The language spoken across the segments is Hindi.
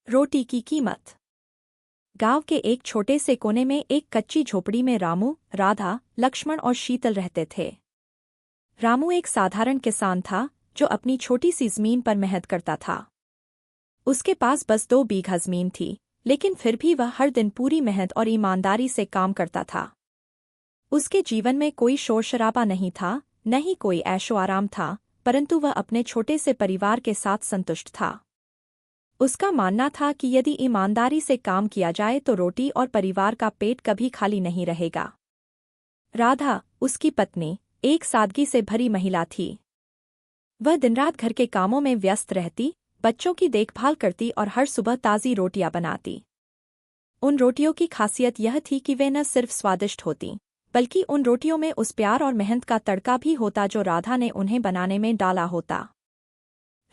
रोटी की कीमत। गांव के एक छोटे से कोने में एक कच्ची झोपड़ी में रामू, राधा, लक्ष्मण और शीतल रहते थे। रामू एक साधारण किसान था जो अपनी छोटी सी जमीन पर मेहनत करता था। उसके पास बस 2 बीघा जमीन थी, लेकिन फिर भी वह हर दिन पूरी मेहनत और ईमानदारी से काम करता था। उसके जीवन में कोई शोर शराबा नहीं था, न ही कोई ऐशो आराम था, परंतु वह अपने छोटे से परिवार के साथ संतुष्ट था। उसका मानना था कि यदि ईमानदारी से काम किया जाए तो रोटी और परिवार का पेट कभी खाली नहीं रहेगा। राधा, उसकी पत्नी, एक सादगी से भरी महिला थी। वह दिनरात घर के कामों में व्यस्त रहती, बच्चों की देखभाल करती और हर सुबह ताज़ी रोटियां बनाती। उन रोटियों की खासियत यह थी कि वे न सिर्फ स्वादिष्ट होतीं, बल्कि उन रोटियों में उस प्यार और मेहनत का तड़का भी होता जो राधा ने उन्हें बनाने में डाला होता।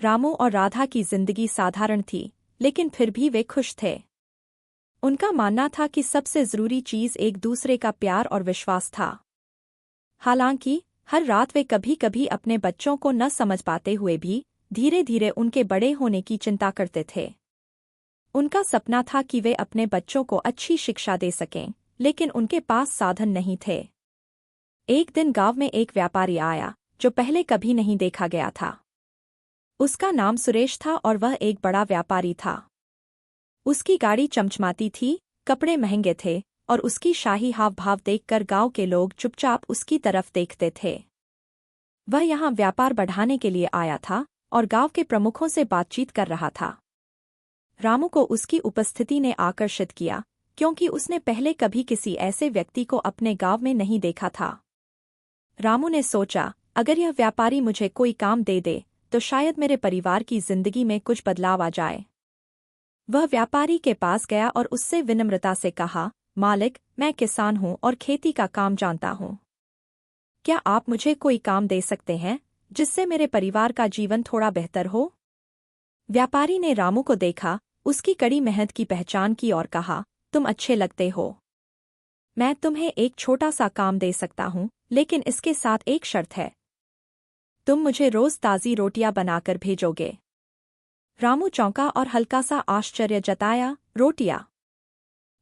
रामू और राधा की जिंदगी साधारण थी, लेकिन फिर भी वे खुश थे। उनका मानना था कि सबसे जरूरी चीज एक दूसरे का प्यार और विश्वास था। हालांकि हर रात वे कभी कभी अपने बच्चों को न समझ पाते हुए भी धीरे धीरे उनके बड़े होने की चिंता करते थे। उनका सपना था कि वे अपने बच्चों को अच्छी शिक्षा दे सकें, लेकिन उनके पास साधन नहीं थे। एक दिन गांव में एक व्यापारी आया जो पहले कभी नहीं देखा गया था। उसका नाम सुरेश था और वह एक बड़ा व्यापारी था। उसकी गाड़ी चमचमाती थी, कपड़े महंगे थे और उसकी शाही हाव भाव देखकर गांव के लोग चुपचाप उसकी तरफ देखते थे। वह यहाँ व्यापार बढ़ाने के लिए आया था और गांव के प्रमुखों से बातचीत कर रहा था। रामू को उसकी उपस्थिति ने आकर्षित किया, क्योंकि उसने पहले कभी किसी ऐसे व्यक्ति को अपने गांव में नहीं देखा था। रामू ने सोचा, अगर यह व्यापारी मुझे कोई काम दे दे तो शायद मेरे परिवार की जिंदगी में कुछ बदलाव आ जाए। वह व्यापारी के पास गया और उससे विनम्रता से कहा, मालिक, मैं किसान हूँ और खेती का काम जानता हूँ। क्या आप मुझे कोई काम दे सकते हैं जिससे मेरे परिवार का जीवन थोड़ा बेहतर हो? व्यापारी ने रामू को देखा, उसकी कड़ी मेहनत की पहचान की और कहा, तुम अच्छे लगते हो। मैं तुम्हें एक छोटा सा काम दे सकता हूँ, लेकिन इसके साथ एक शर्त है। तुम मुझे रोज ताज़ी रोटियां बनाकर भेजोगे। रामू चौंका और हल्का सा आश्चर्य जताया, रोटियां?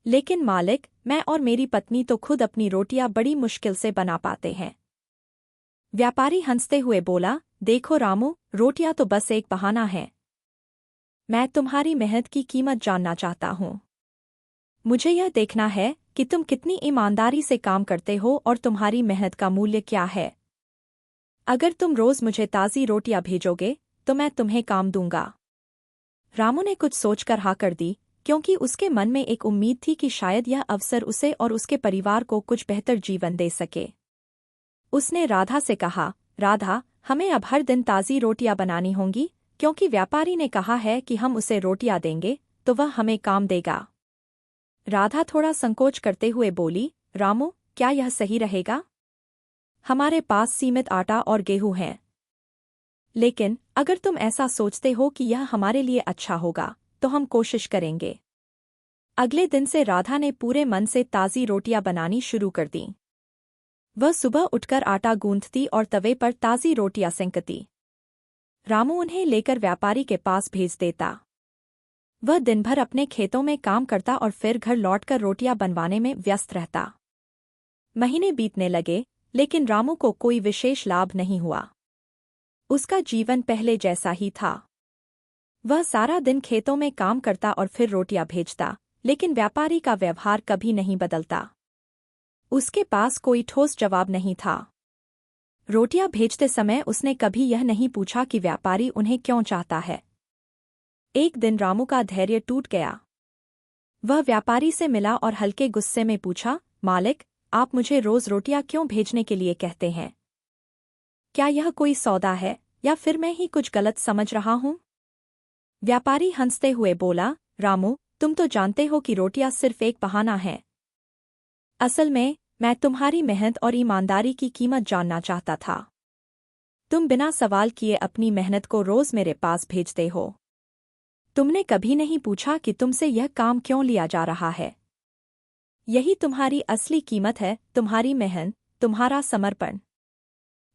लेकिन मालिक, मैं और मेरी पत्नी तो खुद अपनी रोटियां बड़ी मुश्किल से बना पाते हैं। व्यापारी हंसते हुए बोला, देखो रामू, रोटियां तो बस एक बहाना है। मैं तुम्हारी मेहनत की कीमत जानना चाहता हूँ। मुझे यह देखना है कि तुम कितनी ईमानदारी से काम करते हो और तुम्हारी मेहनत का मूल्य क्या है। अगर तुम रोज मुझे ताज़ी रोटियां भेजोगे तो मैं तुम्हें काम दूंगा। रामू ने कुछ सोचकर हाँ कर दी, क्योंकि उसके मन में एक उम्मीद थी कि शायद यह अवसर उसे और उसके परिवार को कुछ बेहतर जीवन दे सके। उसने राधा से कहा, राधा, हमें अब हर दिन ताज़ी रोटियां बनानी होंगी, क्योंकि व्यापारी ने कहा है कि हम उसे रोटियां देंगे तो वह हमें काम देगा। राधा थोड़ा संकोच करते हुए बोली, रामू, क्या यह सही रहेगा? हमारे पास सीमित आटा और गेहूं हैं। लेकिन अगर तुम ऐसा सोचते हो कि यह हमारे लिए अच्छा होगा तो हम कोशिश करेंगे। अगले दिन से राधा ने पूरे मन से ताज़ी रोटियां बनानी शुरू कर दी। वह सुबह उठकर आटा गूंथती और तवे पर ताज़ी रोटियां सेंकती। रामू उन्हें लेकर व्यापारी के पास भेज देता। वह दिन भर अपने खेतों में काम करता और फिर घर लौटकर रोटियां बनवाने में व्यस्त रहता। महीने बीतने लगे, लेकिन रामू को कोई विशेष लाभ नहीं हुआ। उसका जीवन पहले जैसा ही था। वह सारा दिन खेतों में काम करता और फिर रोटियां भेजता, लेकिन व्यापारी का व्यवहार कभी नहीं बदलता। उसके पास कोई ठोस जवाब नहीं था। रोटियां भेजते समय उसने कभी यह नहीं पूछा कि व्यापारी उन्हें क्यों चाहता है। एक दिन रामू का धैर्य टूट गया। वह व्यापारी से मिला और हल्के गुस्से में पूछा, मालिक, आप मुझे रोज रोटियां क्यों भेजने के लिए कहते हैं? क्या यह कोई सौदा है या फिर मैं ही कुछ गलत समझ रहा हूँ? व्यापारी हंसते हुए बोला, रामू, तुम तो जानते हो कि रोटियां सिर्फ एक बहाना है। असल में मैं तुम्हारी मेहनत और ईमानदारी की कीमत जानना चाहता था। तुम बिना सवाल किए अपनी मेहनत को रोज मेरे पास भेजते हो। तुमने कभी नहीं पूछा कि तुमसे यह काम क्यों लिया जा रहा है। यही तुम्हारी असली कीमत है, तुम्हारी मेहनत, तुम्हारा समर्पण।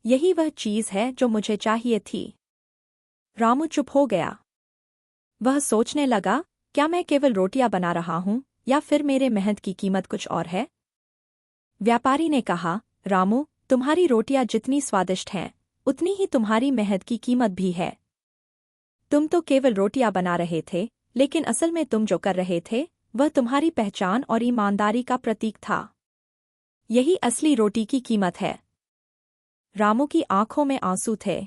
यही वह चीज है जो मुझे चाहिए थी। रामू चुप हो गया। वह सोचने लगा, क्या मैं केवल रोटियां बना रहा हूँ या फिर मेरे मेहनत की कीमत कुछ और है? व्यापारी ने कहा, रामू, तुम्हारी रोटियां जितनी स्वादिष्ट हैं, उतनी ही तुम्हारी मेहनत की कीमत भी है। तुम तो केवल रोटियां बना रहे थे, लेकिन असल में तुम जो कर रहे थे, वह तुम्हारी पहचान और ईमानदारी का प्रतीक था। यही असली रोटी की कीमत है। रामू की आंखों में आंसू थे।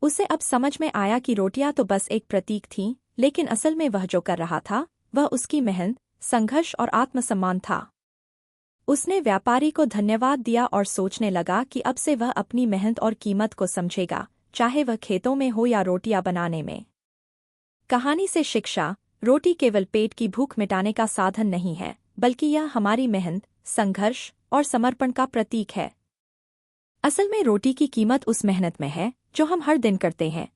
उसे अब समझ में आया कि रोटियां तो बस एक प्रतीक थीं, लेकिन असल में वह जो कर रहा था, वह उसकी मेहनत, संघर्ष और आत्मसम्मान था। उसने व्यापारी को धन्यवाद दिया और सोचने लगा कि अब से वह अपनी मेहनत और कीमत को समझेगा, चाहे वह खेतों में हो या रोटियां बनाने में। कहानी से शिक्षा: रोटी केवल पेट की भूख मिटाने का साधन नहीं है, बल्कि यह हमारी मेहनत, संघर्ष और समर्पण का प्रतीक है। असल में रोटी की कीमत उस मेहनत में है जो हम हर दिन करते हैं,